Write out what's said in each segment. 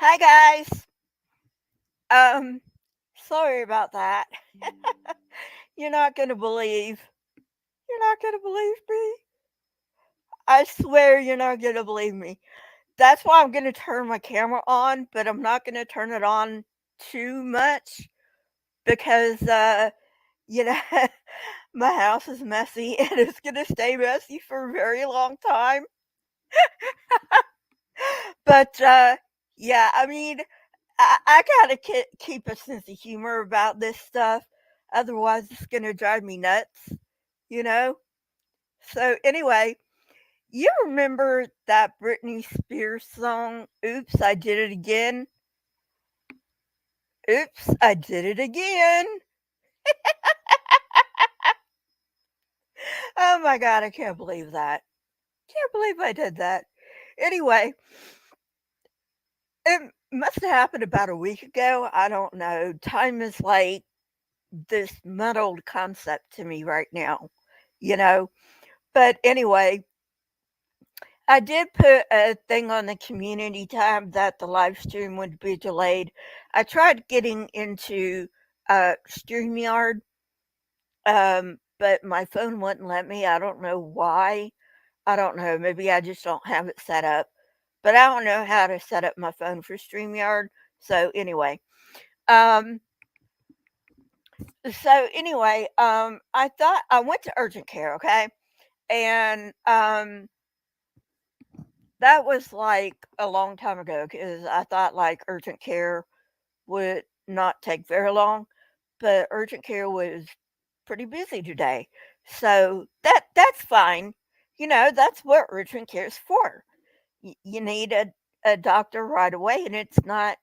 Hi guys. Um, Sorry about that. You're not gonna believe. You're not gonna believe me. I swear you're not gonna believe me. That's why I'm gonna turn my camera on, but I'm not gonna turn it on too much because you know my house is messy and it's gonna stay messy for a very long time. But yeah, I mean, I gotta keep a sense of humor about this stuff, otherwise it's gonna drive me nuts, you know? So, anyway, you remember that Britney Spears song, "Oops, I Did It Again"? Oops, I did it again. Oh my god, I can't believe that. Can't believe I did that. Anyway, it must have happened about a week ago. I don't know. Time is like this muddled concept to me right now, you know? But anyway, I did put a thing on the community tab that the live stream would be delayed. I tried getting into StreamYard, but my phone wouldn't let me. I don't know why. I don't know. Maybe I just don't have it set up. But I don't know how to set up my phone for StreamYard. So anyway, um, I thought I went to urgent care, okay, and that was, like, a long time ago because I thought, like, urgent care would not take very long, but urgent care was pretty busy today. So that's fine. That's what urgent care is for. You need a doctor right away, and it's not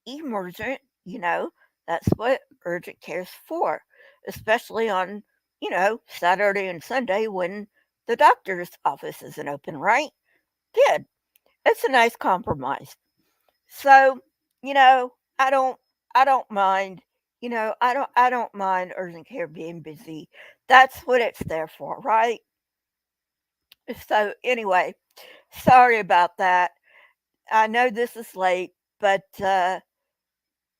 emergent, that's what urgent care is for, especially on, Saturday and Sunday when the doctor's office isn't open, right? Good. It's a nice compromise. So, you know, I don't I don't mind, I don't mind urgent care being busy. That's what it's there for, right? So anyway, sorry about that. I know this is late, but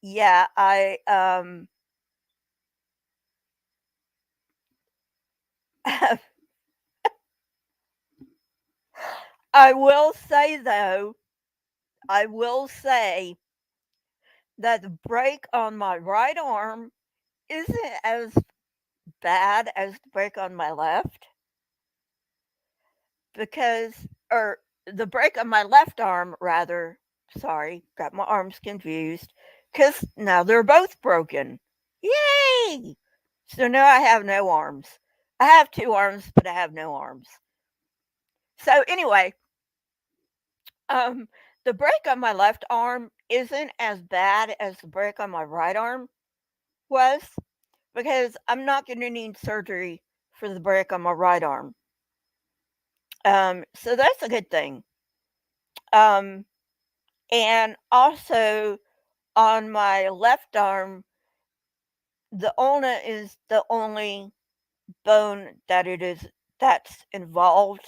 yeah, I will say though, I will say that the break on my right arm isn't as bad as the break on my left because or the break on my left arm rather, sorry, got my arms confused cuz now they're both broken. Yay! So now I have no arms. I have two arms, but I have no arms. So anyway, um the break on my left arm isn't as bad as the break on my right arm was because I'm not going to need surgery for the break on my right arm. So that's a good thing. Um, and also on my left arm, the ulna is the only bone that's involved.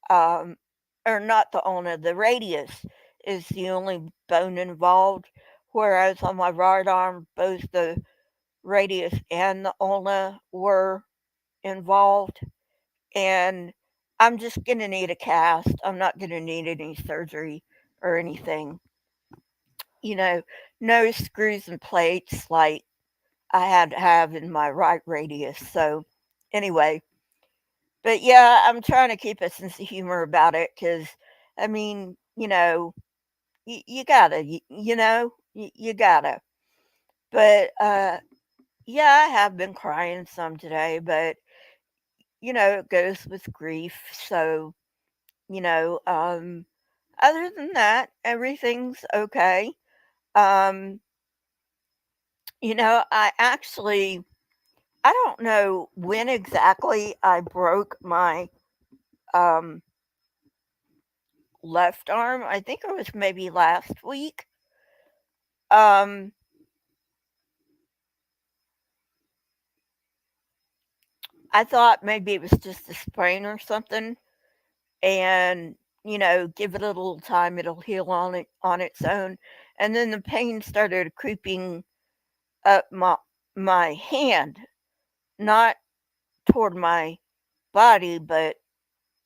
Um, or not the ulna, the radius is the only bone involved. Whereas on my right arm, both the radius and the ulna were involved. And I'm just gonna need a cast. I'm not gonna need any surgery or anything. You know, no screws and plates like I had to have in my right radius. So, anyway, but yeah, I'm trying to keep a sense of humor about it because, I mean, you gotta, you gotta. But yeah, I have been crying some today, but it goes with grief. So, you know, um, other than that, everything's okay. Um, I don't know when exactly I broke my um, left arm. I think it was maybe last week. Um, I thought maybe it was just a sprain or something. And, give it a little time, it'll heal on its own. And then the pain started creeping up my hand, not toward my body, but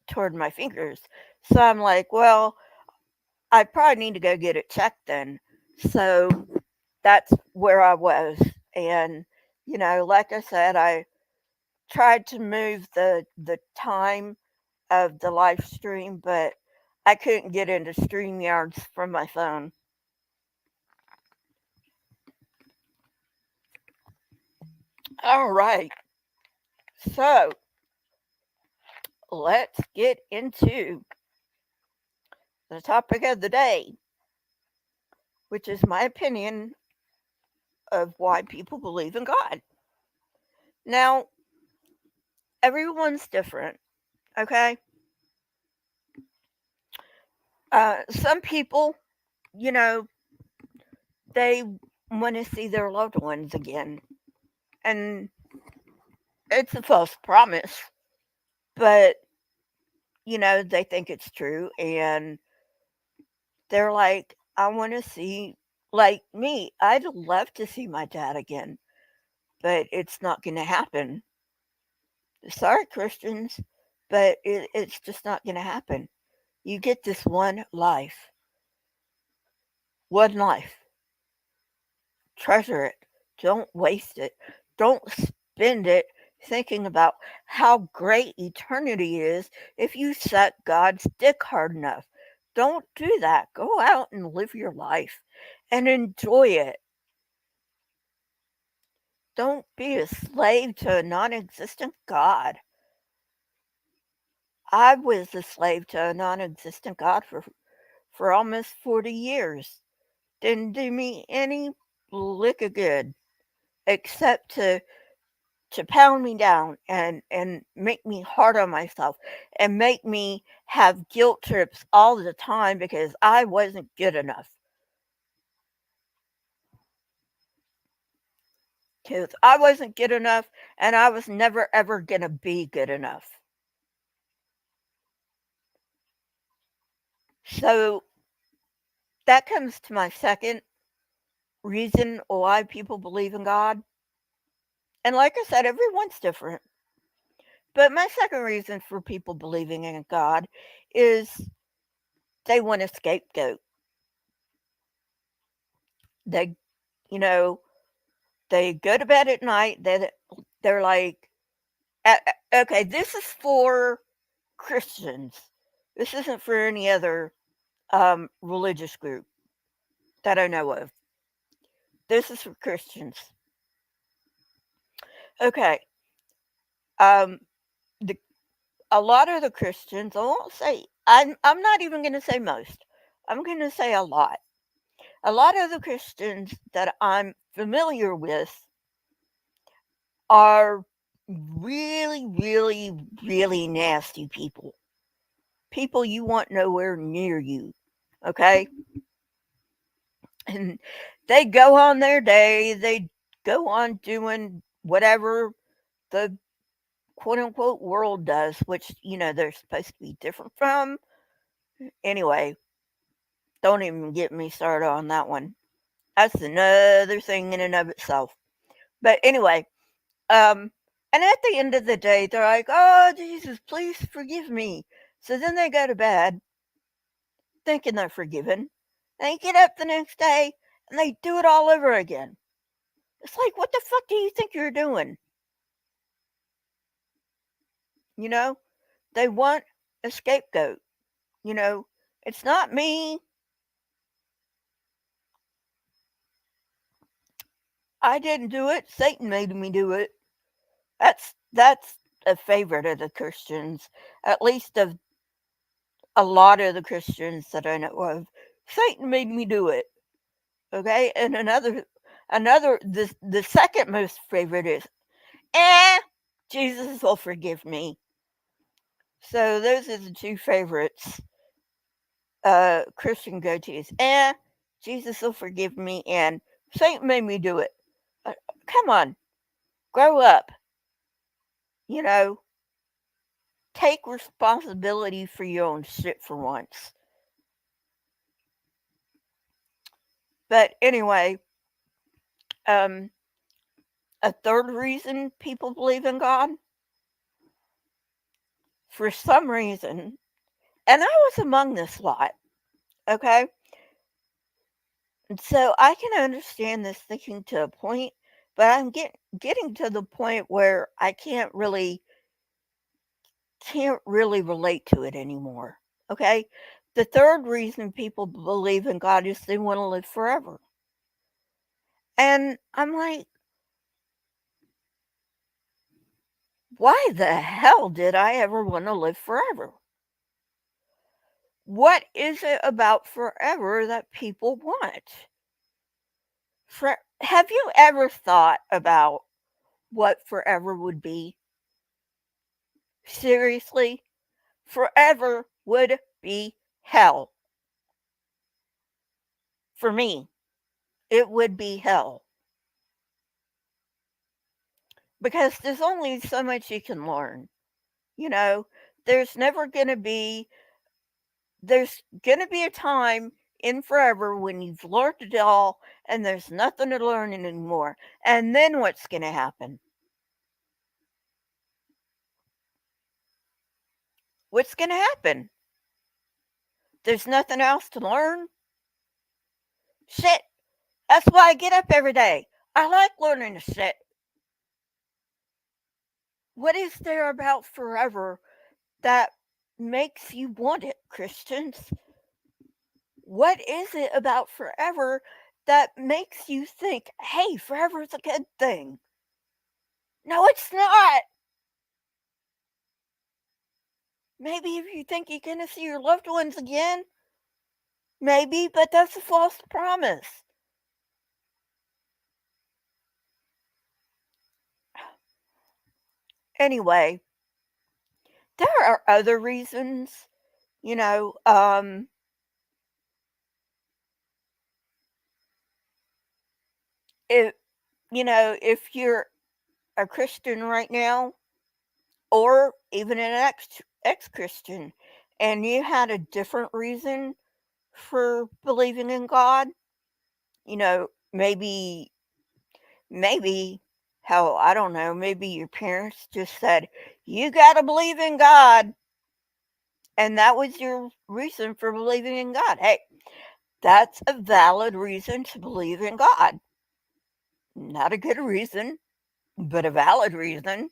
toward my fingers. So I'm like, well, I probably need to go get it checked then. So that's where I was. And, like I said, I tried to move the time of the live stream, but I couldn't get into StreamYards from my phone. All right. So let's get into the topic of the day, which is my opinion of why people believe in God. Now, everyone's different, okay? Some people, you know, they want to see their loved ones again. And it's a false promise, but, they think it's true. And they're like, I want to see, like me, I'd love to see my dad again, but it's not going to happen. Sorry, Christians, but it's just not going to happen. You get this one life. One life. Treasure it. Don't waste it. Don't spend it thinking about how great eternity is if you set God's dick hard enough. Don't do that. Go out and live your life and enjoy it. Don't be a slave to a non existent God. I was a slave to a non existent God for almost 40 years. Didn't do me any lick of good except to pound me down and make me hard on myself and make me have guilt trips all the time because I wasn't good enough. Because I wasn't good enough and I was never ever going to be good enough. So that comes to my second reason why people believe in God. And like I said, everyone's different. But my second reason for people believing in God is they want a scapegoat. They, you know, they go to bed at night. They're like, okay, this is for Christians. This isn't for any other religious group that I know of. This is for Christians. Okay. Um, the a lot of the Christians, I won't say, I'm not even going to say most. I'm going to say a lot. A lot of the Christians that I'm familiar with are really, really, really nasty people. People you want nowhere near you. Okay? And they go on their day, they go on doing whatever the quote unquote world does, which, they're supposed to be different from. Anyway, don't even get me started on that one. That's another thing in and of itself. But anyway, and at the end of the day, they're like, oh, Jesus, please forgive me. So then they go to bed thinking they're forgiven. They get up the next day and they do it all over again. It's like, what the fuck do you think you're doing? You know, they want a scapegoat. You know, it's not me. I didn't do it. Satan made me do it. That's a favorite of the Christians, at least of a lot of the Christians that I know of. Satan made me do it. Okay, and another the second most favorite is Jesus will forgive me. So those are the two favorites Christian go-tos. Jesus will forgive me and Satan made me do it. Come on, grow up. You know, take responsibility for your own shit for once. But anyway, um, a third reason people believe in God, for some reason, and I was among this lot, okay? And so I can understand this thinking to a point, but getting to the point where I can't really relate to it anymore. Okay? The third reason people believe in God is they want to live forever. And I'm like, why the hell did I ever want to live forever? What is it about forever that people want? Have you ever thought about what forever would be? Seriously? Forever would be hell. For me, it would be hell. Because there's only so much you can learn. You know, there's never going to be there's going to be a time in forever when you've learned it all and there's nothing to learn anymore. And then what's going to happen? What's going to happen? There's nothing else to learn. Shit. That's why I get up every day. I like learning shit. What is there about forever that makes you want it, Christians? What is it about forever that makes you think, hey, forever is a good thing? No, it's not. Maybe if you think you're going to see your loved ones again, maybe, but that's a false promise. Anyway, there are other reasons, you know, if if you're a Christian right now, or even an ex Christian, and you had a different reason for believing in God, maybe how I don't know, maybe your parents just said, "You got to believe in God." And that was your reason for believing in God. Hey, that's a valid reason to believe in God. Not a good reason, but a valid reason.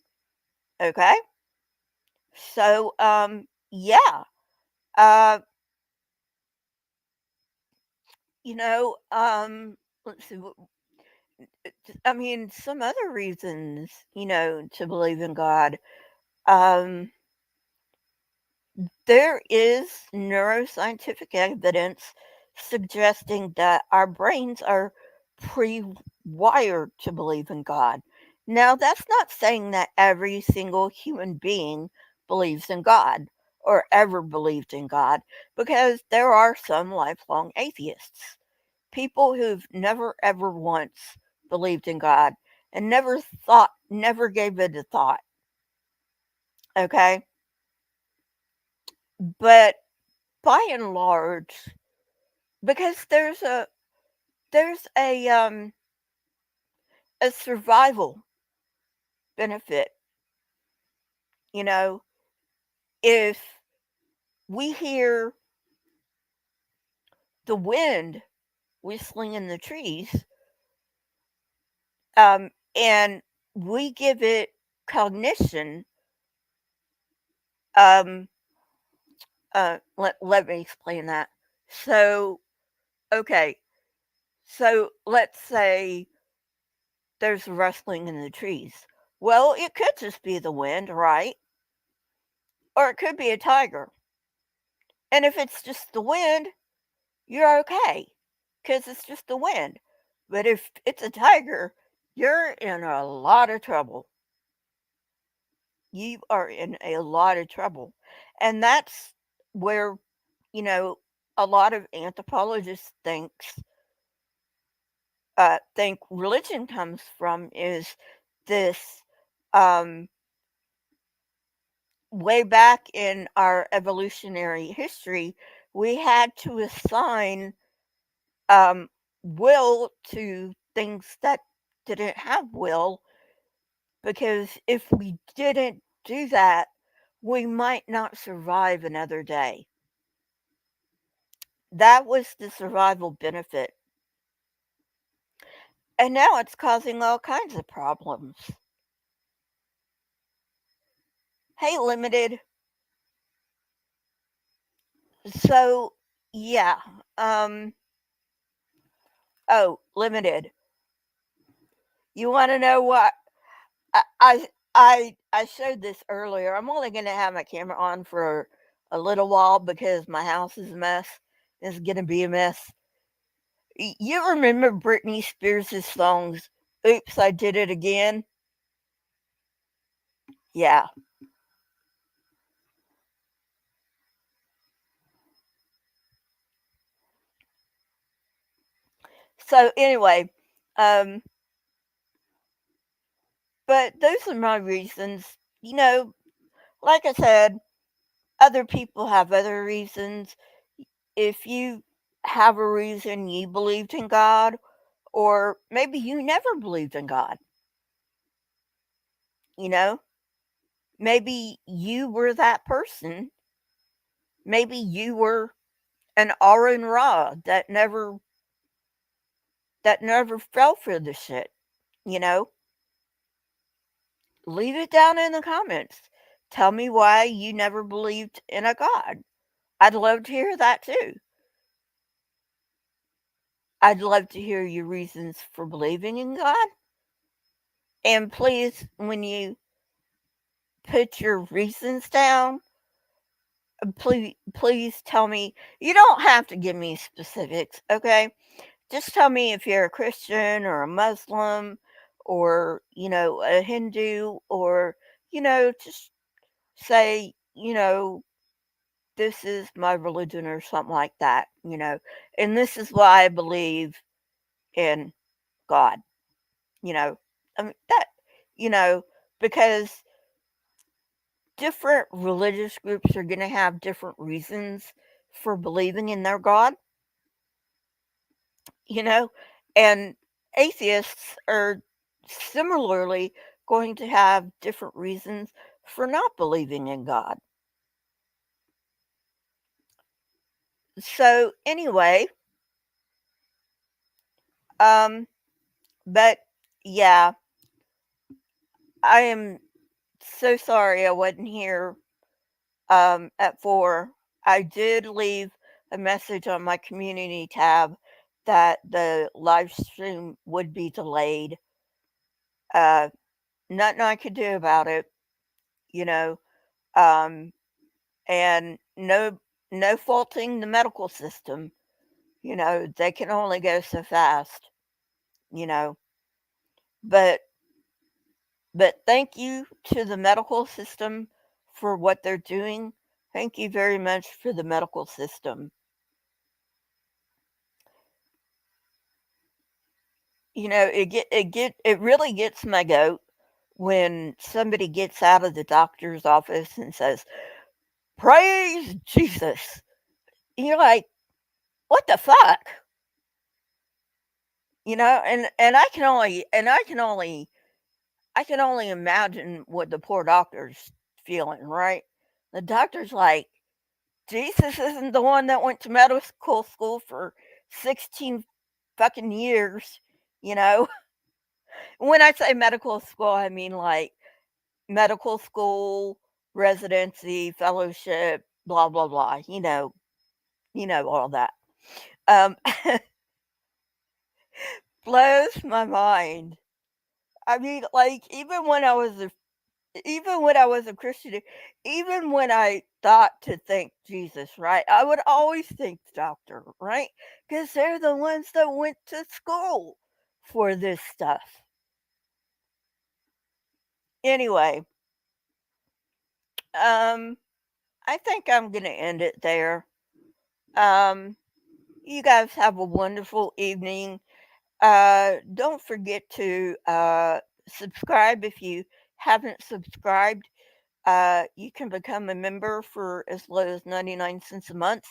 Okay? So, yeah. Uh, you know, let's see. I mean, some other reasons, to believe in God. Um, there is neuroscientific evidence suggesting that our brains are pre-wired to believe in God. Now, that's not saying that every single human being believes in God or ever believed in God, because there are some lifelong atheists, people who've never ever once believed in God and never gave it a thought. Okay? But by and large, because there's a survival benefit, you know, if we hear the wind whistling in the trees, and we give it cognition. um let me explain that. So, okay, so let's say there's rustling in the trees. Well, it could just be the wind, right? Or it could be a tiger. And if it's just the wind, you're okay, because it's just the wind. But if it's a tiger, you're in a lot of trouble. You are in a lot of trouble. And that's where, you know, a lot of anthropologists think religion comes from, is this um way back in our evolutionary history, we had to assign um, will to things that didn't have will, because if we didn't do that, we might not survive another day. That was the survival benefit. And now it's causing all kinds of problems. Hey, Limited. So, yeah. Um, oh, Limited. You want to know what? I showed this earlier. I'm only going to have my camera on for a little while because my house is a mess. It's going to be a mess. You remember Britney Spears' songs, Oops, I Did It Again? Yeah. So, anyway, um, but those are my reasons. Like I said, other people have other reasons. If you have a reason you believed in God, or maybe you never believed in God, you know, maybe you were that person. Maybe you were an Aaron Ra that never fell for the shit, you know. Leave it down in the comments. Tell me why you never believed in a God. I'd love to hear that too. I'd love to hear your reasons for believing in God. And please, when you put your reasons down, please tell me. You don't have to give me specifics, okay? Just tell me if you're a Christian or a Muslim or, a Hindu, or, just say, this is my religion or something like that. And this is why I believe in God, you know. I mean, you know, because different religious groups are going to have different reasons for believing in their God, you know, and atheists are similarly going to have different reasons for not believing in God. So, anyway, um, but yeah, I am so sorry I wasn't here at 4. I did leave a message on my community tab that the live stream would be delayed. Uh, Nothing I could do about it, you know, um, and no faulting the medical system. They can only go so fast, you know. But thank you to the medical system for what they're doing. Thank you very much for the medical system. It really gets my goat when somebody gets out of the doctor's office and says, "Praise Jesus." And you're like, "What the fuck?" And I can only imagine what the poor doctor's feeling, right? The doctor's like, Jesus isn't the one that went to medical school for 16 fucking years, you know? When I say medical school, I mean like medical school, residency, fellowship, blah blah blah. All that. Um, blows my mind. I mean, like even when I was a Christian, even when I thought to think Jesus, right? I would always think doctor, right? Because they're the ones that went to school for this stuff. Anyway, um, I think I'm gonna end it there. Um, you guys have a wonderful evening. Don't forget to subscribe if you haven't subscribed. You can become a member for as low as 99 cents a month.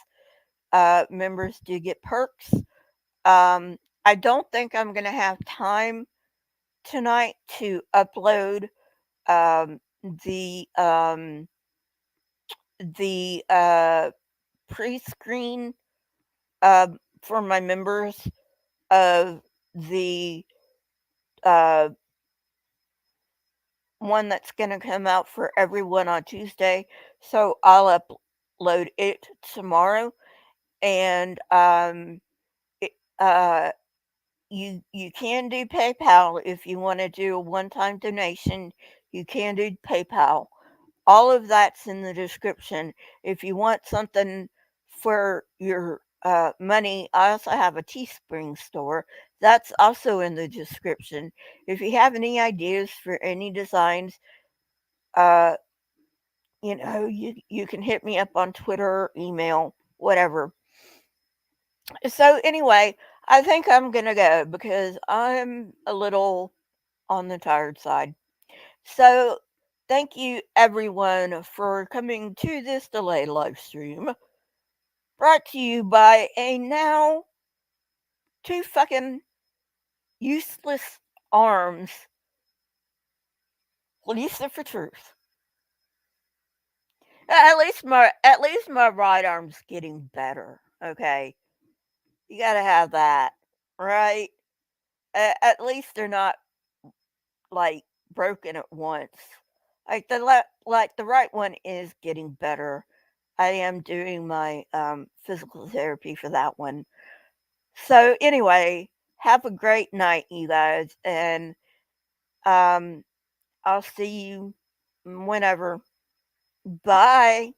Members do get perks. I don't think I'm going to have time tonight to upload um, the um, the pre-screen uh, for my members of the uh, one that's going to come out for everyone on Tuesday. So I'll upload it tomorrow, and it, you can do PayPal if you want to do a one-time donation. You can do PayPal. All of that's in the description. If you want something for your money, I also have a Teespring store. That's also in the description. If you have any ideas for any designs, uh, you can hit me up on Twitter, email, whatever. So anyway, I think I'm gonna go because I'm a little on the tired side. So thank you everyone for coming to this delayed live stream brought to you by a now too fucking useless arms Lisa for truth. At least my right arm's getting better. Okay. You gotta have that. Right? At least they're not like broken at once. Like the right one is getting better. I am doing my physical therapy for that one. So anyway, have a great night, you guys, and um, I'll see you whenever. Bye.